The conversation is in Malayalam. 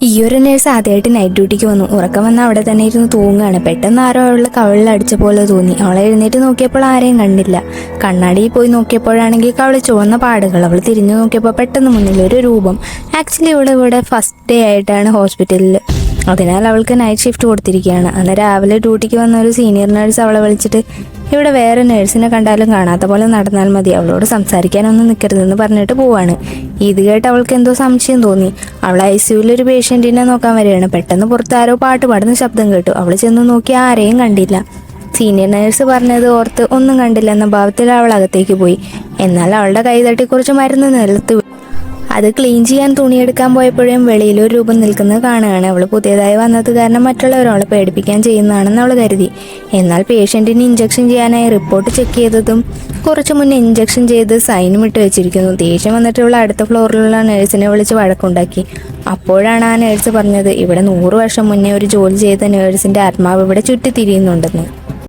ഈയൊരു നേഴ്സ് ആദ്യമായിട്ട് നൈറ്റ് ഡ്യൂട്ടിക്ക് വന്നു. ഉറക്കം വന്ന് അവിടെ തന്നെ ഇരുന്ന് തൂങ്ങുകയാണ്. പെട്ടെന്ന് ആരോ അവളുടെ കവിളിൽ അടിച്ച പോലെ തോന്നി. അവളെ എഴുന്നേറ്റ് നോക്കിയപ്പോൾ ആരെയും കണ്ടില്ല. കണ്ണാടിയിൽ പോയി നോക്കിയപ്പോഴാണെങ്കിൽ കവിള് ചുവന്ന പാടുകൾ. അവൾ തിരിഞ്ഞു നോക്കിയപ്പോൾ പെട്ടെന്ന് മുന്നിൽ ഒരു രൂപം. ആക്ച്വലി ഇവിടെ ഫസ്റ്റ് ഡേ ആയിട്ടാണ് ഹോസ്പിറ്റലിൽ, അതിനാൽ അവൾക്ക് നൈറ്റ് ഷിഫ്റ്റ് കൊടുത്തിരിക്കുകയാണ്. അന്ന് രാവിലെ ഡ്യൂട്ടിക്ക് വന്ന ഒരു സീനിയർ നേഴ്സ് അവളെ വിളിച്ചിട്ട്, ഇവിടെ വേറെ നേഴ്സിനെ കണ്ടാലും കാണാത്ത പോലെ നടന്നാൽ മതി, അവളോട് സംസാരിക്കാനൊന്നും നിൽക്കരുതെന്ന് പറഞ്ഞിട്ട് പോവാണ്. ഇത് കേട്ട് അവൾക്ക് എന്തോ സംശയം തോന്നി. അവൾ ICUവിൽ ഒരു പേഷ്യൻറ്റിനെ നോക്കാൻ വരികയാണ്. പെട്ടെന്ന് പുറത്ത് ആരോ പാട്ട് പാടുന്ന ശബ്ദം കേട്ടു. അവൾ ചെന്ന് നോക്കി ആരെയും കണ്ടില്ല. സീനിയർ നേഴ്സ് പറഞ്ഞത് ഓർത്ത് ഒന്നും കണ്ടില്ല എന്ന ഭാവത്തിൽ അവൾ അകത്തേക്ക് പോയി. എന്നാൽ അവളുടെ കൈ തട്ടി കുറച്ച് മരുന്ന് നിലത്ത്. അത് ക്ലീൻ ചെയ്യാൻ തുണിയെടുക്കാൻ പോയപ്പോഴും വെളിയിലൊരു രൂപം നിൽക്കുന്നത് കാണുകയാണ്. അവൾ പുതിയതായി വന്നത് കാരണം മറ്റുള്ളവർ അവളെ പേടിപ്പിക്കാൻ ചെയ്യുന്നതാണെന്ന് അവൾ കരുതി. എന്നാൽ പേഷ്യൻറ്റിന് ഇഞ്ചക്ഷൻ ചെയ്യാനായി റിപ്പോർട്ട് ചെക്ക് ചെയ്തതും കുറച്ച് മുന്നേ ഇഞ്ചക്ഷൻ ചെയ്ത് സൈനും ഇട്ട് വെച്ചിരിക്കുന്നു. ദേഷ്യം വന്നിട്ടുള്ള അടുത്ത ഫ്ലോറിലുള്ള നേഴ്സിനെ വിളിച്ച് വഴക്കുണ്ടാക്കി. അപ്പോഴാണ് ആ നേഴ്സ് പറഞ്ഞത്, ഇവിടെ 100 വർഷം മുന്നേ ഒരു ജോലി ചെയ്ത നേഴ്സിൻ്റെ ആത്മാവ് ഇവിടെ ചുറ്റിത്തിരിയുന്നുണ്ടെന്ന്.